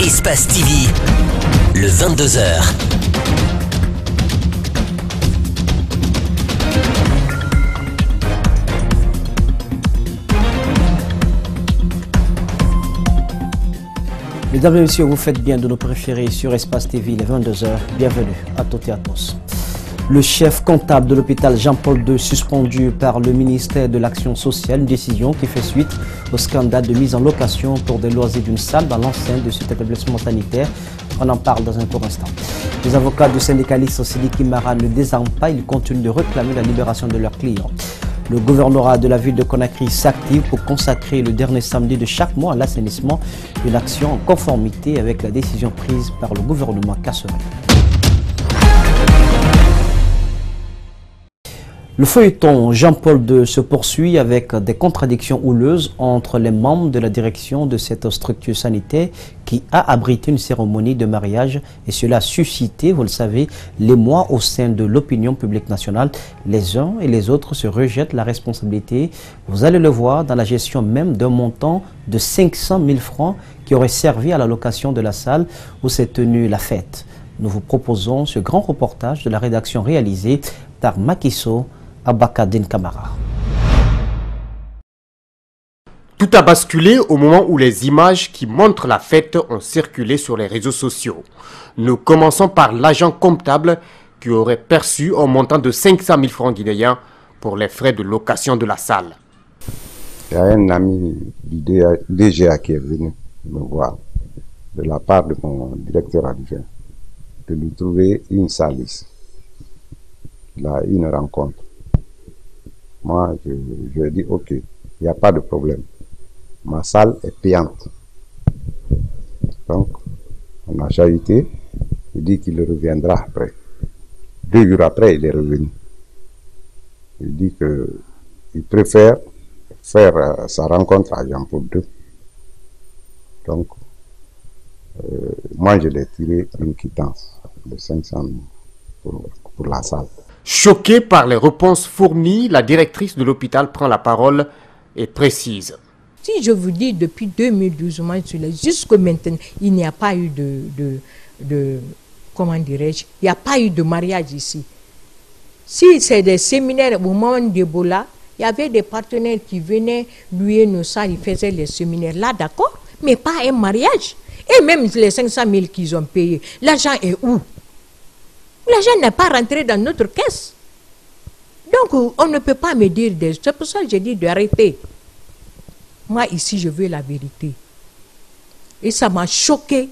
Espace TV, le 22h. Mesdames et messieurs, vous faites bien de nous préférer sur Espace TV, les 22h. Bienvenue à toutes et à tous. Le chef comptable de l'hôpital Jean-Paul II suspendu par le ministère de l'Action sociale, une décision qui fait suite au scandale de mise en location pour des loisirs d'une salle dans l'enceinte de cet établissement sanitaire. On en parle dans un court instant. Les avocats du syndicaliste Sidiki Mara ne désarment pas, ils continuent de réclamer la libération de leurs clients. Le gouvernorat de la ville de Conakry s'active pour consacrer le dernier samedi de chaque mois à l'assainissement, une action en conformité avec la décision prise par le gouvernement Kasserine. Le feuilleton Jean-Paul II se poursuit avec des contradictions houleuses entre les membres de la direction de cette structure sanitaire qui a abrité une cérémonie de mariage et cela a suscité, vous le savez, l'émoi au sein de l'opinion publique nationale. Les uns et les autres se rejettent la responsabilité. Vous allez le voir dans la gestion même d'un montant de 500 000 francs qui aurait servi à la location de la salle où s'est tenue la fête. Nous vous proposons ce grand reportage de la rédaction réalisée par Makiso Abakadine Kamara. Tout a basculé au moment où les images qui montrent la fête ont circulé sur les réseaux sociaux. Nous commençons par l'agent comptable qui aurait perçu un montant de 500 000 francs guinéens pour les frais de location de la salle. Il y a un ami du DGA qui est venu me voir de la part de mon directeur adjoint de lui trouver une salle ici. Il a une rencontre. Moi, je lui ai dit, ok, il n'y a pas de problème. Ma salle est payante. Donc, on a chahuté. Il dit qu'il reviendra après. 2 jours après, il est revenu. Il dit qu'il préfère faire sa rencontre à Jean-Paul II. Donc, moi, je l'ai tiré une quittance de 500 000 pour la salle. Choquée par les réponses fournies, la directrice de l'hôpital prend la parole et précise. Si je vous dis depuis 2012, moi, jusqu'à maintenant, il n'y a pas eu comment dirais-je, il n'y a pas eu de mariage ici. Si c'est des séminaires au moment d'Ebola, il y avait des partenaires qui venaient louer nos salles, ils faisaient les séminaires là, d'accord, mais pas un mariage. Et même les 500 000 qu'ils ont payés, l'argent est où? L'argent n'est pas rentré dans notre caisse. Donc, on ne peut pas me dire des... C'est pour ça que j'ai dit d'arrêter. Moi, ici, je veux la vérité. Et ça m'a choqué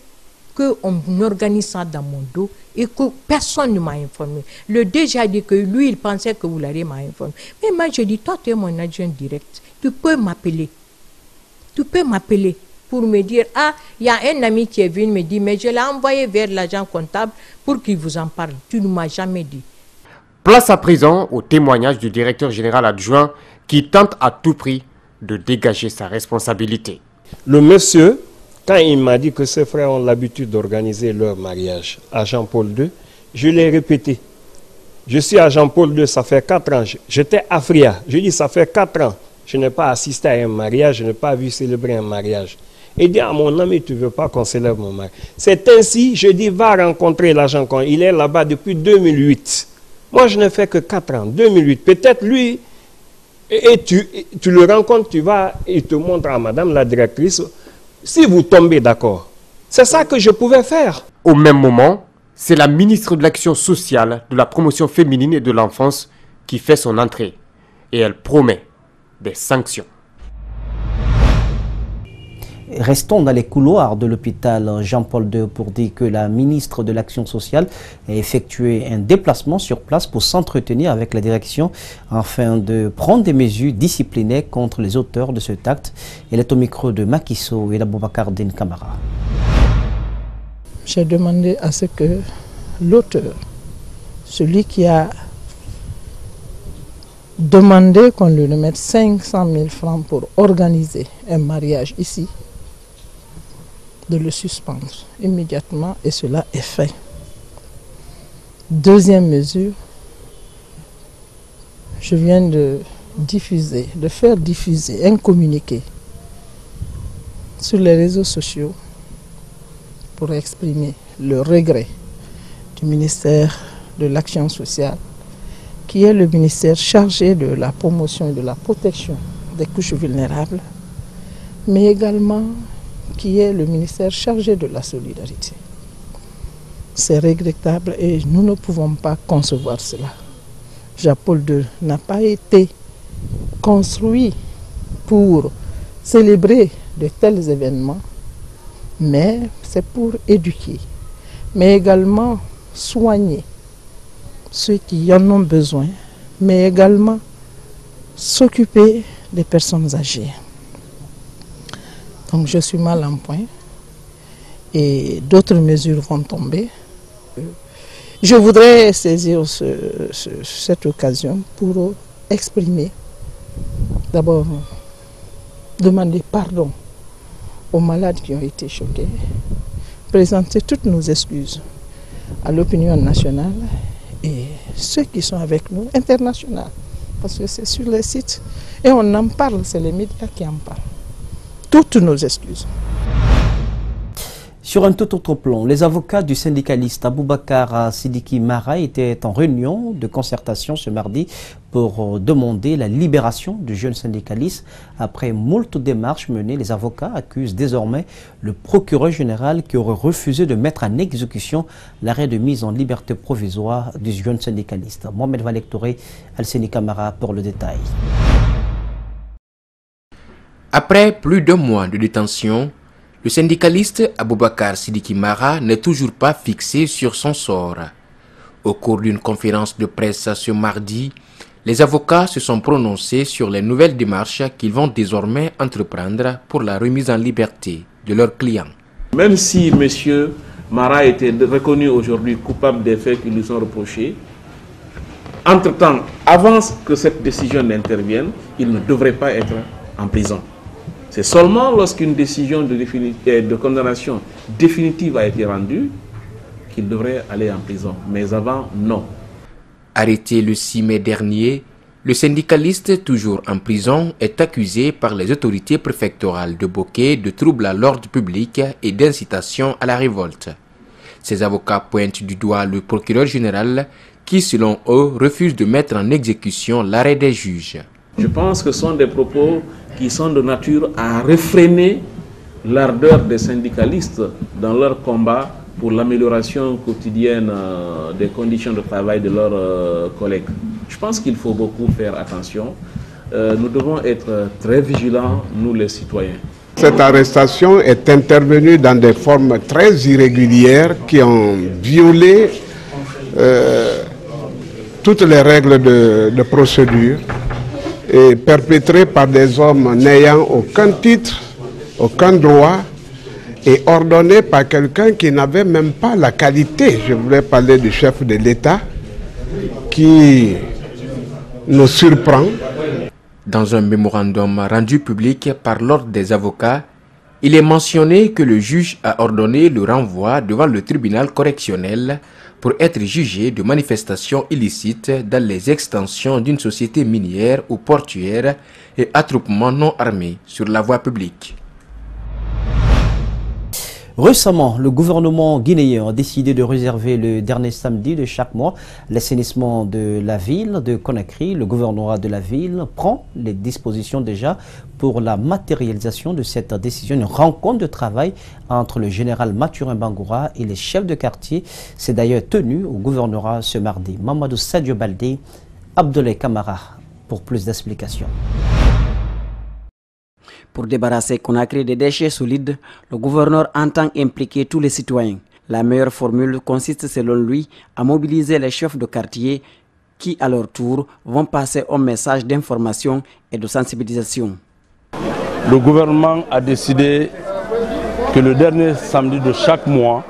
qu'on organise ça dans mon dos et que personne ne m'a informé. Le DG a dit que lui, il pensait que vous l'allez m'informer. Mais moi, je dis, toi, tu es mon adjoint direct. Tu peux m'appeler. Tu peux m'appeler pour me dire, ah, il y a un ami qui est venu me dire, mais je l'ai envoyé vers l'agent comptable pour qu'il vous en parle. Tu ne m'as jamais dit. Place à présent au témoignage du directeur général adjoint qui tente à tout prix de dégager sa responsabilité. Le monsieur, quand il m'a dit que ses frères ont l'habitude d'organiser leur mariage à Jean-Paul II, je l'ai répété. Je suis à Jean-Paul II, ça fait 4 ans. J'étais à Fria. Je dis, ça fait 4 ans. Je n'ai pas assisté à un mariage, je n'ai pas vu célébrer un mariage. Et dit à mon ami, tu ne veux pas qu'on célèbre mon mariage. C'est ainsi, je dis, va rencontrer l'agent comptable. Il est là-bas depuis 2008. Moi, je n'ai fait que 4 ans, 2008. Peut-être lui, et tu le rencontres, tu vas, il te montre à madame la directrice, si vous tombez d'accord. C'est ça que je pouvais faire. Au même moment, c'est la ministre de l'Action sociale, de la promotion féminine et de l'enfance qui fait son entrée. Et elle promet des sanctions. Restons dans les couloirs de l'hôpital Jean-Paul II pour dire que la ministre de l'Action sociale a effectué un déplacement sur place pour s'entretenir avec la direction afin de prendre des mesures disciplinaires contre les auteurs de cet acte. Elle est au micro de Makiso et d'Abakadine Kamara. J'ai demandé à ce que l'auteur, celui qui a demandé qu'on lui remette 500 000 francs pour organiser un mariage ici, de le suspendre immédiatement et cela est fait. Deuxième mesure, je viens de faire diffuser un communiqué sur les réseaux sociaux pour exprimer le regret du ministère de l'Action sociale, qui est le ministère chargé de la promotion et de la protection des couches vulnérables, mais également qui est le ministère chargé de la solidarité. C'est regrettable et nous ne pouvons pas concevoir cela. Jean-Paul II n'a pas été construit pour célébrer de tels événements, mais c'est pour éduquer, mais également soigner ceux qui en ont besoin, mais également s'occuper des personnes âgées. Donc je suis mal en point et d'autres mesures vont tomber. Je voudrais saisir cette occasion pour exprimer, d'abord, demander pardon aux malades qui ont été choqués, présenter toutes nos excuses à l'opinion nationale et ceux qui sont avec nous, internationaux, parce que c'est sur les sites et on en parle, c'est les médias qui en parlent. Toutes nos excuses. Sur un tout autre plan, les avocats du syndicaliste Aboubacar Sidiki Mara étaient en réunion de concertation ce mardi pour demander la libération du jeune syndicaliste. Après moult démarches menées, les avocats accusent désormais le procureur général qui aurait refusé de mettre en exécution l'arrêt de mise en liberté provisoire du jeune syndicaliste. Mohamed Valek Touré, Al-Seni Kamara pour le détail. Après plus d'un mois de détention, le syndicaliste Aboubacar Sidiki Mara n'est toujours pas fixé sur son sort. Au cours d'une conférence de presse ce mardi, les avocats se sont prononcés sur les nouvelles démarches qu'ils vont désormais entreprendre pour la remise en liberté de leurs clients. Même si M. Mara était reconnu aujourd'hui coupable des faits qui lui sont reprochés, entre-temps, avant que cette décision n'intervienne, il ne devrait pas être en prison. C'est seulement lorsqu'une décision de condamnation définitive a été rendue qu'il devrait aller en prison. Mais avant, non. Arrêté le 6 mai dernier, le syndicaliste, toujours en prison, est accusé par les autorités préfectorales de Boké de troubles à l'ordre public et d'incitation à la révolte. Ses avocats pointent du doigt le procureur général qui, selon eux, refuse de mettre en exécution l'arrêt des juges. Je pense que ce sont des propos qui sont de nature à réfréner l'ardeur des syndicalistes dans leur combat pour l'amélioration quotidienne des conditions de travail de leurs collègues. Je pense qu'il faut beaucoup faire attention. Nous devons être très vigilants, nous les citoyens. Cette arrestation est intervenue dans des formes très irrégulières qui ont violé toutes les règles de procédure et perpétrée par des hommes n'ayant aucun titre, aucun droit et ordonnée par quelqu'un qui n'avait même pas la qualité. Je voulais parler du chef de l'État qui nous surprend. Dans un mémorandum rendu public par l'ordre des avocats, il est mentionné que le juge a ordonné le renvoi devant le tribunal correctionnel pour être jugé de manifestations illicites dans les extensions d'une société minière ou portuaire et attroupements non armés sur la voie publique. Récemment, le gouvernement guinéen a décidé de réserver le dernier samedi de chaque mois l'assainissement de la ville de Conakry. Le gouvernorat de la ville prend les dispositions déjà pour la matérialisation de cette décision. Une rencontre de travail entre le général Mathurin Bangoura et les chefs de quartier s'est d'ailleurs tenue au gouvernorat ce mardi. Mamadou Sadio Baldé, Abdoulaye Kamara pour plus d'explications. Pour débarrasser Conakry des déchets solides, le gouverneur entend impliquer tous les citoyens. La meilleure formule consiste selon lui à mobiliser les chefs de quartier qui, à leur tour, vont passer un message d'information et de sensibilisation. Le gouvernement a décidé que le dernier samedi de chaque mois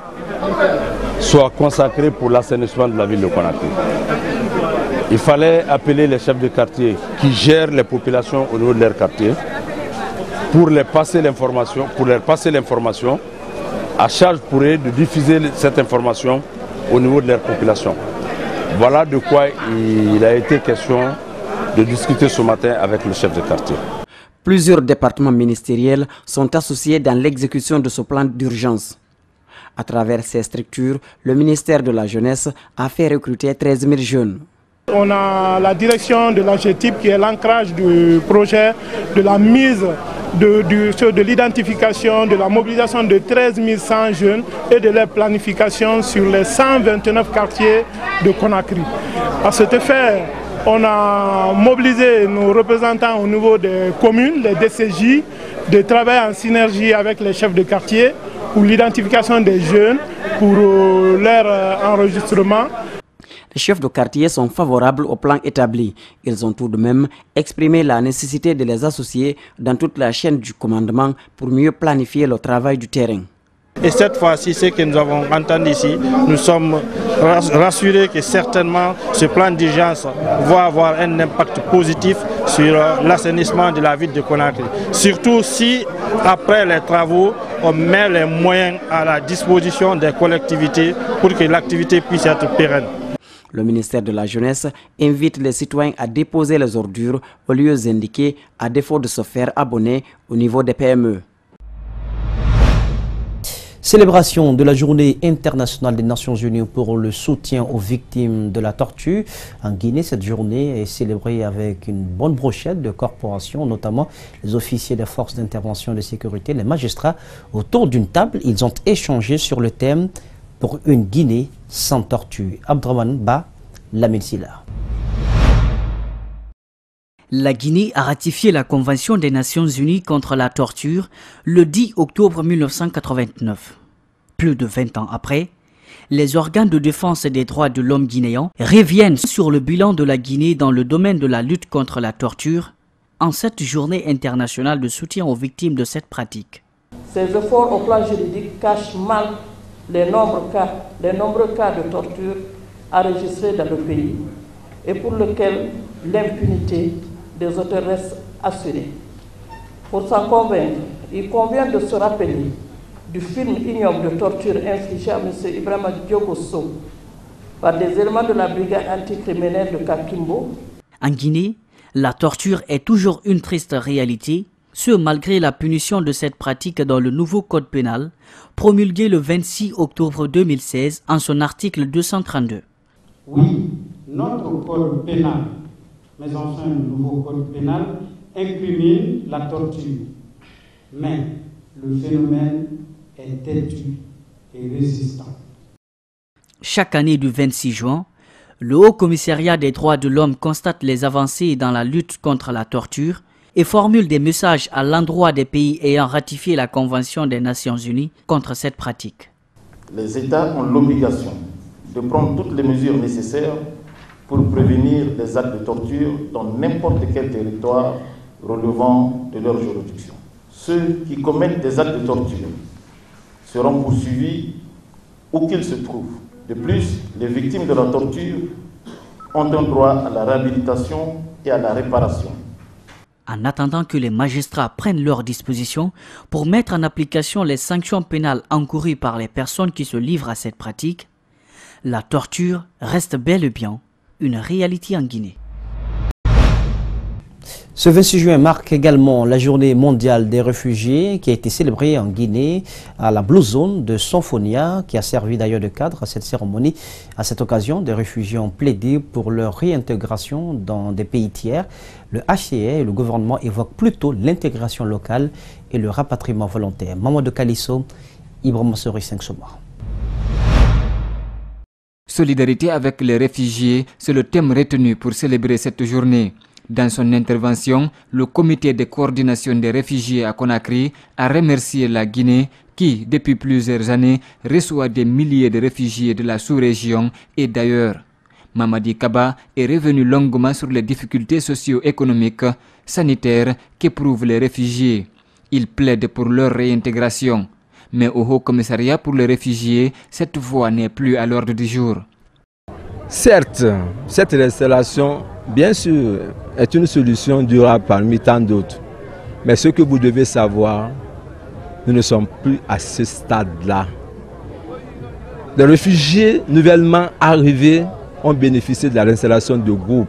soit consacré pour l'assainissement de la ville de Conakry. Il fallait appeler les chefs de quartier qui gèrent les populations au niveau de leur quartier pour leur passer l'information, à charge pour eux de diffuser cette information au niveau de leur population. Voilà de quoi il a été question de discuter ce matin avec le chef de quartier. Plusieurs départements ministériels sont associés dans l'exécution de ce plan d'urgence. À travers ces structures, le ministère de la Jeunesse a fait recruter 13 000 jeunes. On a la direction de l'AGETIP qui est l'ancrage du projet de la mise de l'identification, de la mobilisation de 13 100 jeunes et de leur planification sur les 129 quartiers de Conakry. À cet effet, on a mobilisé nos représentants au niveau des communes, les DCJ, de travailler en synergie avec les chefs de quartier pour l'identification des jeunes, pour leur enregistrement. Les chefs de quartier sont favorables au plan établi. Ils ont tout de même exprimé la nécessité de les associer dans toute la chaîne du commandement pour mieux planifier le travail du terrain. Et cette fois-ci, ce que nous avons entendu ici, nous sommes rassurés que certainement ce plan d'urgence va avoir un impact positif sur l'assainissement de la ville de Conakry. Surtout si, après les travaux, on met les moyens à la disposition des collectivités pour que l'activité puisse être pérenne. Le ministère de la Jeunesse invite les citoyens à déposer les ordures aux lieux indiqués à défaut de se faire abonner au niveau des PME. Célébration de la Journée internationale des Nations Unies pour le soutien aux victimes de la torture. En Guinée, cette journée est célébrée avec une bonne brochette de corporations, notamment les officiers des forces d'intervention de sécurité, les magistrats. Autour d'une table, ils ont échangé sur le thème « Pour une Guinée sans torture ». Abdraman Ba, Lamine Silla. La Guinée a ratifié la Convention des Nations Unies contre la torture le 10 octobre 1989. Plus de 20 ans après, les organes de défense des droits de l'homme guinéens reviennent sur le bilan de la Guinée dans le domaine de la lutte contre la torture en cette journée internationale de soutien aux victimes de cette pratique. Ces efforts au plan juridique cachent mal les nombreux cas de torture enregistrés dans le pays et pour lesquels l'impunité des auteurs reste assurée. Pour s'en convaincre, il convient de se rappeler du film ignoble de torture infligé à M. Ibrahima Diogosso par des éléments de la brigade anticriminelle de Kakimbo. En Guinée, la torture est toujours une triste réalité, ce malgré la punition de cette pratique dans le nouveau code pénal, promulgué le 26 octobre 2016 en son article 232. Oui, notre code pénal, mais enfin le nouveau code pénal, incrimine la torture. Mais le phénomène est têtu et résistant. Chaque année du 26 juin, le Haut Commissariat des droits de l'homme constate les avancées dans la lutte contre la torture et formule des messages à l'endroit des pays ayant ratifié la Convention des Nations Unies contre cette pratique. Les États ont l'obligation de prendre toutes les mesures nécessaires pour prévenir les actes de torture dans n'importe quel territoire relevant de leur juridiction. Ceux qui commettent des actes de torture seront poursuivis où qu'ils se trouvent. De plus, les victimes de la torture ont un droit à la réhabilitation et à la réparation. En attendant que les magistrats prennent leurs dispositions pour mettre en application les sanctions pénales encourues par les personnes qui se livrent à cette pratique, la torture reste bel et bien une réalité en Guinée. Ce 26 juin marque également la journée mondiale des réfugiés qui a été célébrée en Guinée à la Blue Zone de Sonfonia, qui a servi d'ailleurs de cadre à cette cérémonie. À cette occasion, des réfugiés ont plaidé pour leur réintégration dans des pays tiers. Le HCR et le gouvernement évoquent plutôt l'intégration locale et le rapatriement volontaire. Mamadou Kalisso, Ibrahima Sori 5 Soma. Solidarité avec les réfugiés, c'est le thème retenu pour célébrer cette journée. Dans son intervention, le comité de coordination des réfugiés à Conakry a remercié la Guinée qui, depuis plusieurs années, reçoit des milliers de réfugiés de la sous-région et d'ailleurs. Mamadi Kaba est revenu longuement sur les difficultés socio-économiques, sanitaires qu'éprouvent les réfugiés. Il plaide pour leur réintégration. Mais au Haut Commissariat pour les réfugiés, cette voie n'est plus à l'ordre du jour. Certes, cette restauration, bien sûr, est une solution durable parmi tant d'autres. Mais ce que vous devez savoir, nous ne sommes plus à ce stade-là. Les réfugiés nouvellement arrivés ont bénéficié de la restauration de groupes.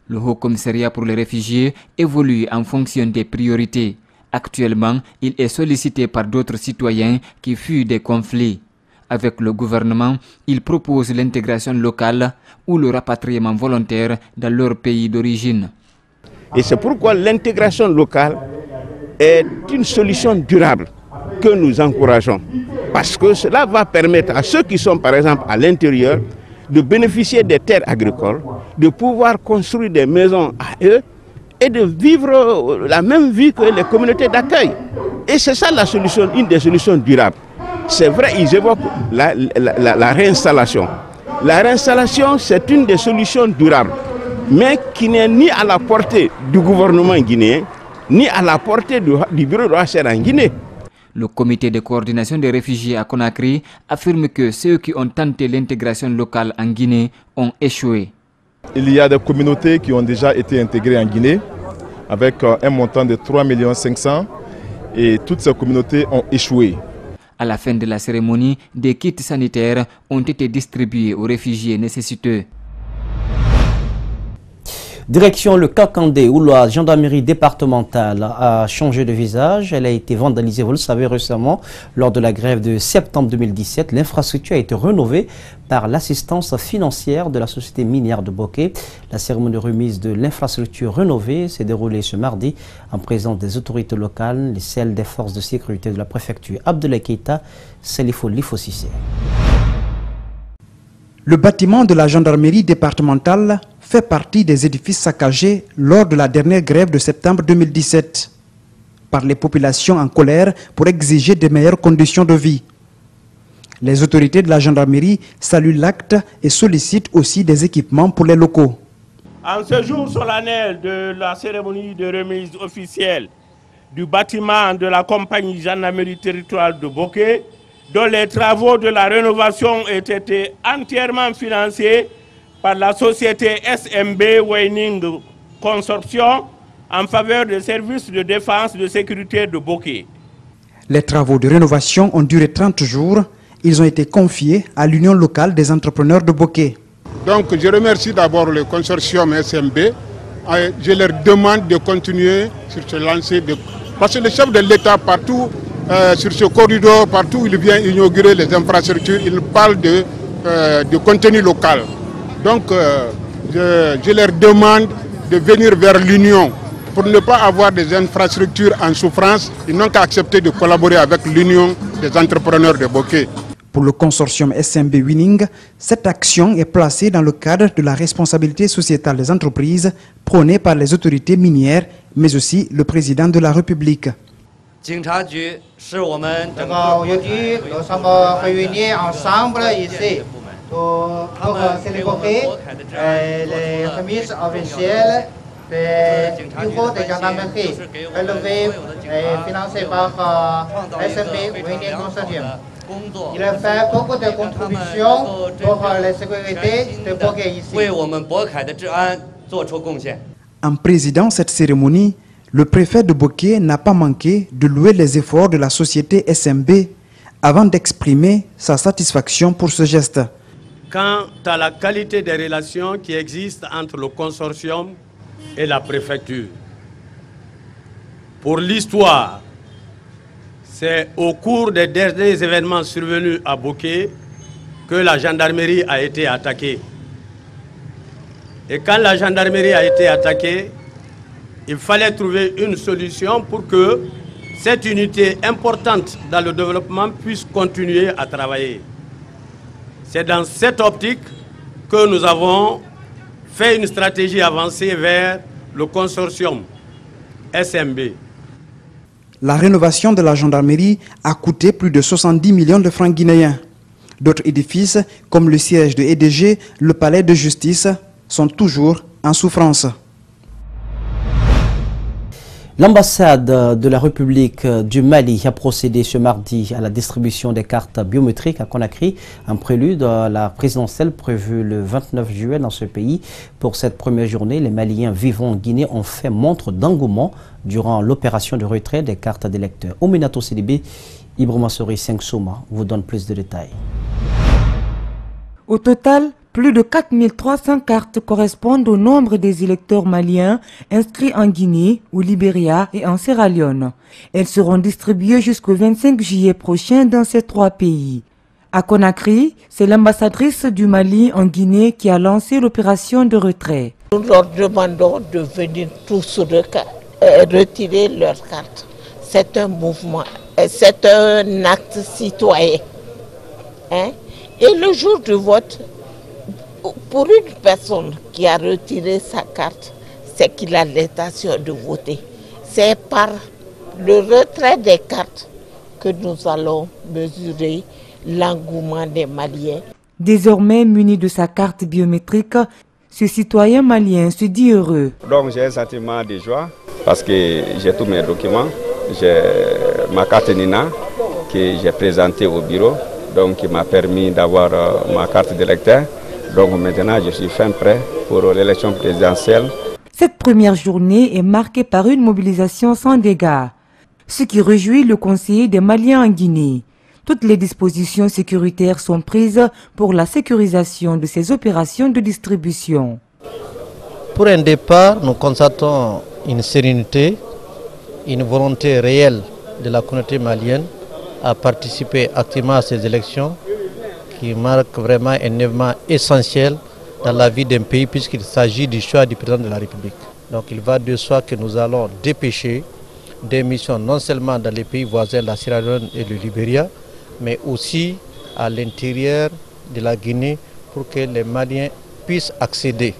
Le Haut Commissariat pour les réfugiés évolue en fonction des priorités. Actuellement, il est sollicité par d'autres citoyens qui fuient des conflits. Avec le gouvernement, ils proposent l'intégration locale ou le rapatriement volontaire dans leur pays d'origine. Et c'est pourquoi l'intégration locale est une solution durable que nous encourageons. Parce que cela va permettre à ceux qui sont par exemple à l'intérieur de bénéficier des terres agricoles, de pouvoir construire des maisons à eux et de vivre la même vie que les communautés d'accueil. Et c'est ça la solution, une des solutions durables. C'est vrai, ils évoquent la réinstallation. La réinstallation, c'est une des solutions durables, mais qui n'est ni à la portée du gouvernement guinéen, ni à la portée du bureau de l'OHCR en Guinée. Le comité de coordination des réfugiés à Conakry affirme que ceux qui ont tenté l'intégration locale en Guinée ont échoué. Il y a des communautés qui ont déjà été intégrées en Guinée avec un montant de 3 500 000 et toutes ces communautés ont échoué. À la fin de la cérémonie, des kits sanitaires ont été distribués aux réfugiés nécessiteux. Direction le Kakandé où la gendarmerie départementale a changé de visage. Elle a été vandalisée, vous le savez, récemment lors de la grève de septembre 2017. L'infrastructure a été rénovée par l'assistance financière de la société minière de Boké. La cérémonie de remise de l'infrastructure rénovée s'est déroulée ce mardi en présence des autorités locales, celles des forces de sécurité de la préfecture. Abdoulaye Keita, Salifo Lifosissé. Le bâtiment de la gendarmerie départementale fait partie des édifices saccagés lors de la dernière grève de septembre 2017 par les populations en colère pour exiger de meilleures conditions de vie. Les autorités de la gendarmerie saluent l'acte et sollicitent aussi des équipements pour les locaux. En ce jour solennel de la cérémonie de remise officielle du bâtiment de la compagnie gendarmerie territoriale de Boké, dont les travaux de la rénovation ont été entièrement financés par la société SMB Weining Consortium en faveur des services de défense et de sécurité de Boké. Les travaux de rénovation ont duré 30 jours. Ils ont été confiés à l'Union locale des entrepreneurs de Boké. Donc je remercie d'abord le consortium SMB. Je leur demande de continuer sur ce lancer. Parce que le chef de l'État partout, sur ce corridor, partout où il vient inaugurer les infrastructures, il parle de contenu local. Donc je leur demande de venir vers l'Union pour ne pas avoir des infrastructures en souffrance. Ils n'ont qu'à accepter de collaborer avec l'Union des entrepreneurs de Boké. Pour le consortium SMB Winning, cette action est placée dans le cadre de la responsabilité sociétale des entreprises prônée par les autorités minières, mais aussi le président de la République. Aujourd'hui, nous sommes réunis ensemble ici pour célébrer les remises officielles des bureaux de gendarmerie relevés et financés par SMB Winning Consortium. Il a fait beaucoup de contributions pour la sécurité de Boké ici. En présidant cette cérémonie, le préfet de Boké n'a pas manqué de louer les efforts de la société SMB avant d'exprimer sa satisfaction pour ce geste. Quant à la qualité des relations qui existent entre le consortium et la préfecture, pour l'histoire, c'est au cours des derniers événements survenus à Boké que la gendarmerie a été attaquée. Et quand la gendarmerie a été attaquée, il fallait trouver une solution pour que cette unité importante dans le développement puisse continuer à travailler. C'est dans cette optique que nous avons fait une stratégie avancée vers le consortium SMB. La rénovation de la gendarmerie a coûté plus de 70 millions de francs guinéens. D'autres édifices, comme le siège de EDG, le palais de justice, sont toujours en souffrance. L'ambassade de la République du Mali a procédé ce mardi à la distribution des cartes biométriques à Conakry, en prélude à la présidentielle prévue le 29 juillet dans ce pays. Pour cette première journée, les Maliens vivant en Guinée ont fait montre d'engouement durant l'opération de retrait des cartes d'électeurs. Ominato Sidibé, Ibrahima Sori 5 Souma vous donne plus de détails. Au total, plus de 4300 cartes correspondent au nombre des électeurs maliens inscrits en Guinée, au Libéria et en Sierra Leone. Elles seront distribuées jusqu'au 25 juillet prochain dans ces trois pays. À Conakry, c'est l'ambassadrice du Mali en Guinée qui a lancé l'opération de retrait. Nous leur demandons de venir tous retirer leurs cartes. C'est un mouvement, c'est un acte citoyen. Et le jour du vote, pour une personne qui a retiré sa carte, c'est qu'il a l'intention de voter. C'est par le retrait des cartes que nous allons mesurer l'engouement des Maliens. Désormais muni de sa carte biométrique, ce citoyen malien se dit heureux. Donc j'ai un sentiment de joie parce que j'ai tous mes documents. J'ai ma carte Nina que j'ai présentée au bureau, donc qui m'a permis d'avoir ma carte d'électeur. Donc maintenant je suis fin prêt pour l'élection présidentielle. Cette première journée est marquée par une mobilisation sans dégâts, ce qui réjouit le conseiller des Maliens en Guinée. Toutes les dispositions sécuritaires sont prises pour la sécurisation de ces opérations de distribution. Pour un départ, nous constatons une sérénité, une volonté réelle de la communauté malienne à participer activement à ces élections qui marquent vraiment un événement essentiel dans la vie d'un pays puisqu'il s'agit du choix du président de la République. Donc il va de soi que nous allons dépêcher des missions non seulement dans les pays voisins, la Sierra Leone et le Libéria, mais aussi à l'intérieur de la Guinée pour que les Maliens puissent accéder.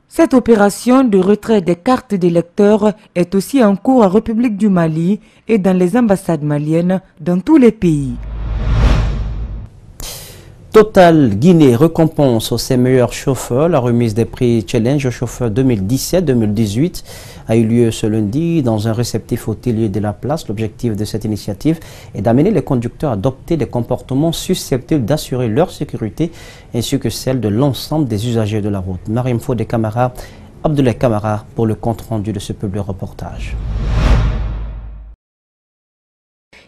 Cette opération de retrait des cartes d'électeurs est aussi en cours en République du Mali et dans les ambassades maliennes dans tous les pays. Total Guinée récompense ses meilleurs chauffeurs. La remise des prix Challenge aux chauffeurs 2017-2018 a eu lieu ce lundi dans un réceptif hôtelier de la place. L'objectif de cette initiative est d'amener les conducteurs à adopter des comportements susceptibles d'assurer leur sécurité ainsi que celle de l'ensemble des usagers de la route. Mariam Fodé Camara, Abdoulaye Camara pour le compte rendu de ce public reportage.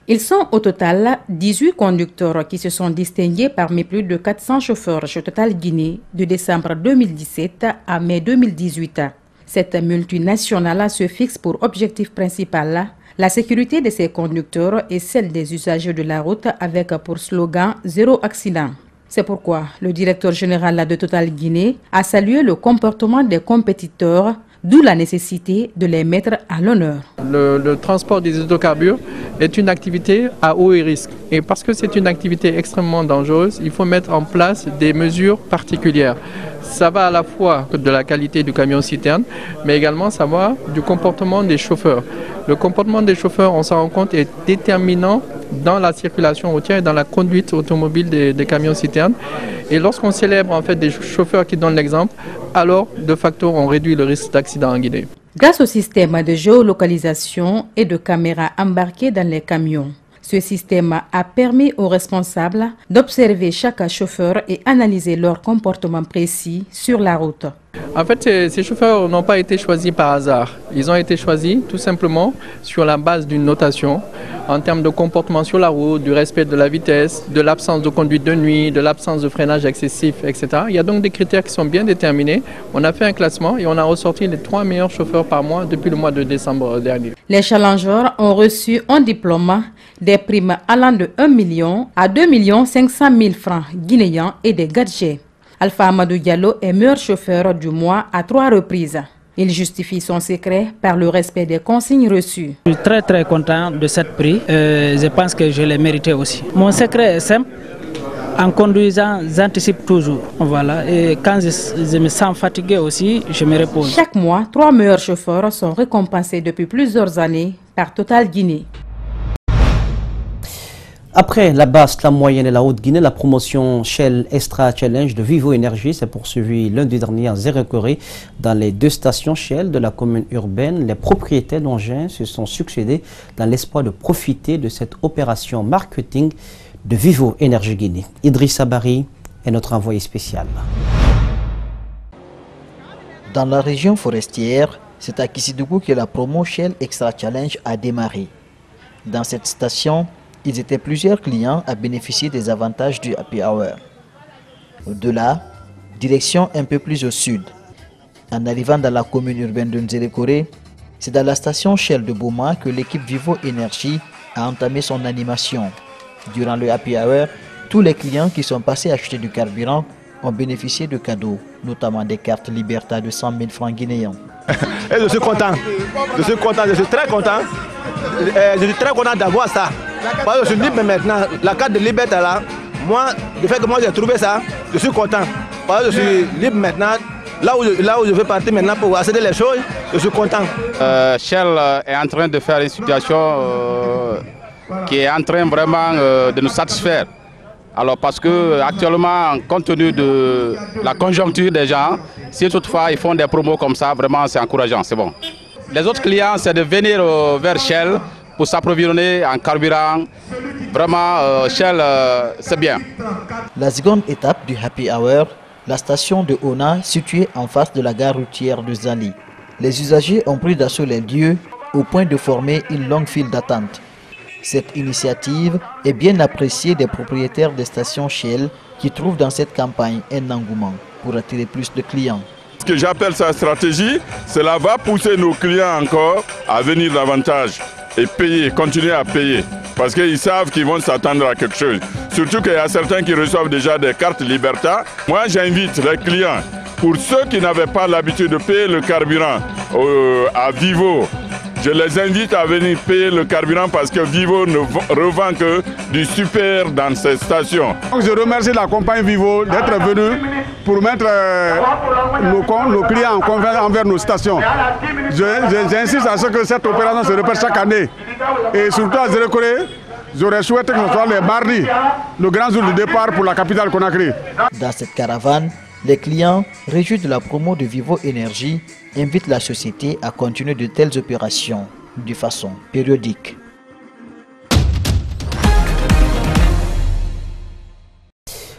Ils sont au total 18 conducteurs qui se sont distingués parmi plus de 400 chauffeurs chez Total Guinée de décembre 2017 à mai 2018. Cette multinationale se fixe pour objectif principal la sécurité de ses conducteurs et celle des usagers de la route avec pour slogan « Zéro accident ». C'est pourquoi le directeur général de Total Guinée a salué le comportement des compétiteurs, d'où la nécessité de les mettre à l'honneur. Le transport des hydrocarbures est une activité à haut risque. Et parce que c'est une activité extrêmement dangereuse, il faut mettre en place des mesures particulières. Ça va à la fois de la qualité du camion-citerne, mais également ça va du comportement des chauffeurs. Le comportement des chauffeurs, on s'en rend compte, est déterminant dans la circulation routière et dans la conduite automobile des camions-citernes. Et lorsqu'on célèbre en fait des chauffeurs qui donnent l'exemple, alors de facto on réduit le risque d'accident en Guinée. Grâce au système de géolocalisation et de caméras embarquées dans les camions, ce système a permis aux responsables d'observer chaque chauffeur et analyser leur comportement précis sur la route. En fait, ces chauffeurs n'ont pas été choisis par hasard. Ils ont été choisis tout simplement sur la base d'une notation en termes de comportement sur la route, du respect de la vitesse, de l'absence de conduite de nuit, de l'absence de freinage excessif, etc. Il y a donc des critères qui sont bien déterminés. On a fait un classement et on a ressorti les 3 meilleurs chauffeurs par mois depuis le mois de décembre dernier. Les challengers ont reçu un diplôme, des primes allant de 1 million à 2 500 000 francs guinéens et des gadgets. Alpha Amadou Diallo est meilleur chauffeur du mois à 3 reprises. Il justifie son secret par le respect des consignes reçues. Je suis très content de cette prix. Je pense que je l'ai mérité aussi. Mon secret est simple. En conduisant, j'anticipe toujours. Voilà. Et quand je me sens fatigué aussi, je me repose. Chaque mois, 3 meilleurs chauffeurs sont récompensés depuis plusieurs années par Total Guinée. Après la basse, la moyenne et la haute Guinée, la promotion Shell Extra Challenge de Vivo Énergie s'est poursuivie lundi dernier à Zérekoré dans les 2 stations Shell de la commune urbaine. Les propriétaires d'engins se sont succédés dans l'espoir de profiter de cette opération marketing de Vivo Énergie Guinée. Idrissa Bari est notre envoyé spécial. Dans la région forestière, c'est à Kissidougou que la promo Shell Extra Challenge a démarré. Dans cette station, ils étaient plusieurs clients à bénéficier des avantages du Happy Hour. De là, direction un peu plus au sud. En arrivant dans la commune urbaine de Nzérékoré, c'est dans la station Shell de Boma que l'équipe Vivo Énergie a entamé son animation. Durant le Happy Hour, Tous les clients qui sont passés acheter du carburant ont bénéficié de cadeaux, notamment des cartes Liberta de 100 000 francs guinéens. Et je suis content, je suis très content. Je suis très content d'avoir ça. Parce que je suis libre maintenant, la carte de Liberta là, moi, le fait que moi j'ai trouvé ça, je suis content. Parce que je suis libre maintenant, là où je vais partir maintenant pour accéder les choses, je suis content. Shell est en train de faire une situation qui est en train vraiment de nous satisfaire. Alors parce que actuellement, compte tenu de la conjoncture des gens, si toutefois ils font des promos comme ça, vraiment c'est encourageant, c'est bon. Les autres clients, c'est de venir vers Shell pour s'approvisionner en carburant. Vraiment, Shell, c'est bien. La seconde étape du Happy Hour, la station de Ona, située en face de la gare routière de Zali. Les usagers ont pris d'assaut les lieux au point de former une longue file d'attente. Cette initiative est bien appréciée des propriétaires des stations Shell qui trouvent dans cette campagne un engouement pour attirer plus de clients. Ce que j'appelle sa stratégie, cela va pousser nos clients encore à venir davantage et payer, continuer à payer. Parce qu'ils savent qu'ils vont s'attendre à quelque chose. Surtout qu'il y a certains qui reçoivent déjà des cartes Liberta. Moi, j'invite les clients, pour ceux qui n'avaient pas l'habitude de payer le carburant à Vivo, je les invite à venir payer le carburant parce que Vivo ne revend que du super dans ces stations. Donc je remercie la compagnie Vivo d'être venue pour mettre nos clients en confiance envers nos stations. J'insiste à ce que cette opération se répète chaque année. Et surtout à Zérekoré, j'aurais souhaité que ce soit les mardis, le grand jour du départ pour la capitale Conakry. Dans cette caravane, les clients, réjouis de la promo de Vivo Énergie, invitent la société à continuer de telles opérations de façon périodique.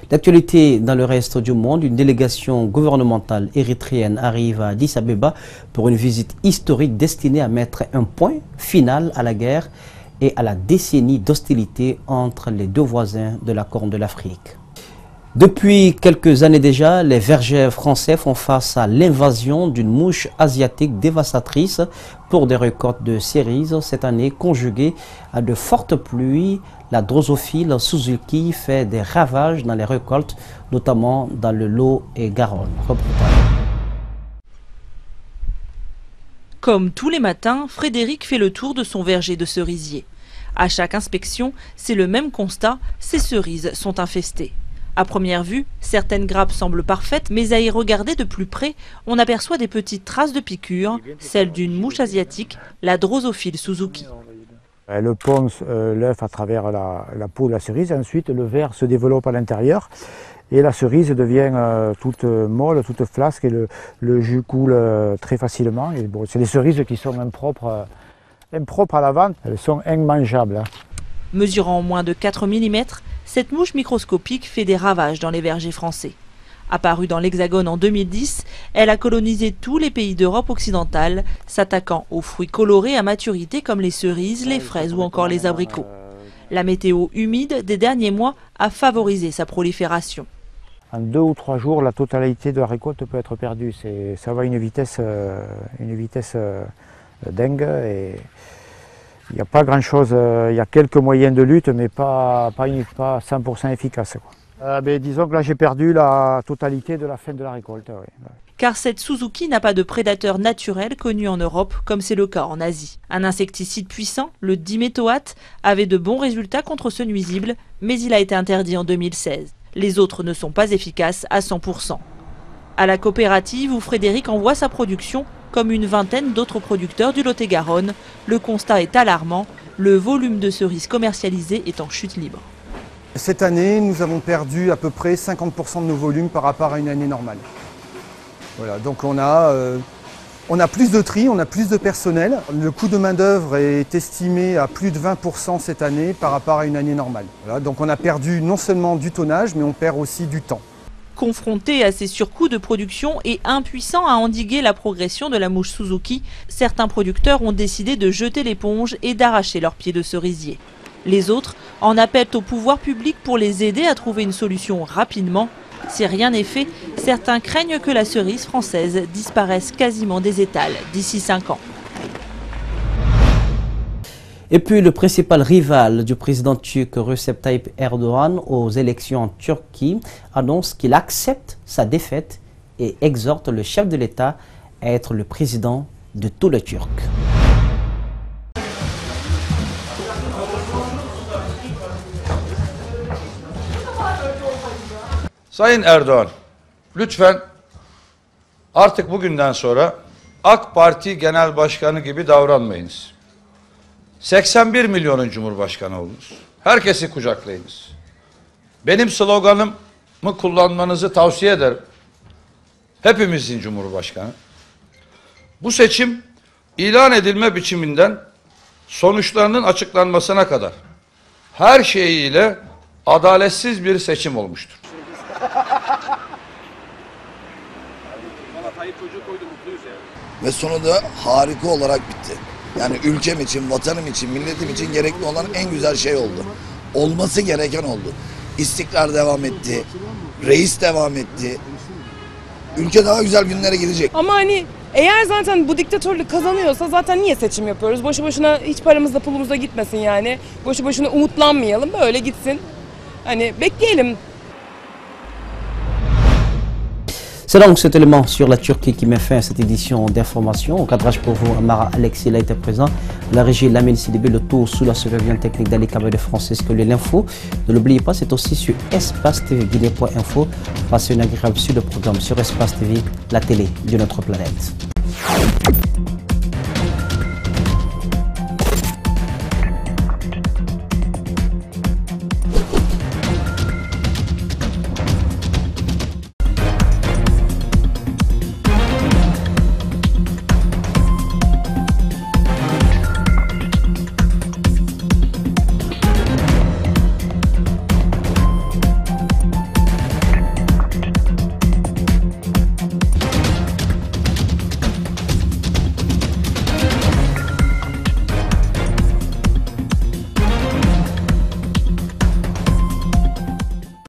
L'actualité dans le reste du monde, une délégation gouvernementale érythréenne arrive à Addis Abeba pour une visite historique destinée à mettre un point final à la guerre et à la décennie d'hostilité entre les deux voisins de la Corne de l'Afrique. Depuis quelques années déjà, les vergers français font face à l'invasion d'une mouche asiatique dévastatrice pour des récoltes de cerises. Cette année, conjuguée à de fortes pluies, la drosophile Suzuki fait des ravages dans les récoltes, notamment dans le Lot et Garonne. Comme tous les matins, Frédéric fait le tour de son verger de cerisiers. À chaque inspection, c'est le même constat, ces cerises sont infestées. À première vue, certaines grappes semblent parfaites, mais à y regarder de plus près, on aperçoit des petites traces de piqûres, celles d'une mouche asiatique, la drosophile Suzuki. Elle ponce l'œuf à travers la peau de la cerise, ensuite le ver se développe à l'intérieur et la cerise devient toute molle, toute flasque et le jus coule très facilement. Bon, c'est des cerises qui sont impropres à la vente, elles sont immangeables. Mesurant moins de 4 mm, cette mouche microscopique fait des ravages dans les vergers français. Apparue dans l'Hexagone en 2010, elle a colonisé tous les pays d'Europe occidentale, s'attaquant aux fruits colorés à maturité comme les cerises, les fraises ou encore les abricots. La météo humide des derniers mois a favorisé sa prolifération. En 2 ou 3 jours, la totalité de la récolte peut être perdue. Ça va à une vitesse dingue. Et il n'y a pas grand-chose, il y a quelques moyens de lutte, mais pas 100% efficace. Disons que là j'ai perdu la totalité de la fin de la récolte. Oui. Car cette Suzuki n'a pas de prédateur naturel connu en Europe, comme c'est le cas en Asie. Un insecticide puissant, le diméthoate, avait de bons résultats contre ce nuisible, mais il a été interdit en 2016. Les autres ne sont pas efficaces à 100%. À la coopérative où Frédéric envoie sa production, comme une vingtaine d'autres producteurs du Lot-et-Garonne, le constat est alarmant, le volume de cerises commercialisées est en chute libre. Cette année, nous avons perdu à peu près 50% de nos volumes par rapport à une année normale. Voilà, donc on a plus de tri, on a plus de personnel. Le coût de main-d'œuvre est estimé à plus de 20% cette année par rapport à une année normale. Voilà, donc on a perdu non seulement du tonnage, mais on perd aussi du temps. Confrontés à ces surcoûts de production et impuissants à endiguer la progression de la mouche Suzuki, certains producteurs ont décidé de jeter l'éponge et d'arracher leurs pieds de cerisier. Les autres en appellent au pouvoir public pour les aider à trouver une solution rapidement. Si rien n'est fait, certains craignent que la cerise française disparaisse quasiment des étals d'ici 5 ans. Et puis le principal rival du président turc Recep Tayyip Erdogan aux élections en Turquie annonce qu'il accepte sa défaite et exhorte le chef de l'État à être le président de tous les Turcs. Sayın Erdoğan, lütfen artık bugünden sonra AK Parti Genel Başkanı gibi davranmayınız. 81 milyonun Cumhurbaşkanı oldunuz. Herkesi kucaklayınız. Benim sloganımı kullanmanızı tavsiye ederim. Hepimizin Cumhurbaşkanı. Bu seçim ilan edilme biçiminden sonuçlarının açıklanmasına kadar her şeyiyle adaletsiz bir seçim olmuştur. Ve sonu da harika olarak bitti. Yani ülkem için, vatanım için, milletim için gerekli olan en güzel şey oldu. Olması gereken oldu. İstikrar devam etti. Reis devam etti. Ülke daha güzel günlere gidecek. Ama hani eğer zaten bu diktatörlük kazanıyorsa zaten niye seçim yapıyoruz? Boşu boşuna hiç paramızla pulumuzla gitmesin yani. Boşu boşuna umutlanmayalım. Böyle gitsin. Hani bekleyelim. C'est donc cet élément sur la Turquie qui met fin à cette édition d'information. Au cadrage pour vous, Amara Alexis a été présent. La régie Lamine Sidibé, le tour sous la surveillance technique d'Ali Kabé de Francisco l'info. Ne l'oubliez pas, c'est aussi sur Espace TV Guinée.info. Passez une agréable suite de programme sur Espace TV, la télé de notre planète.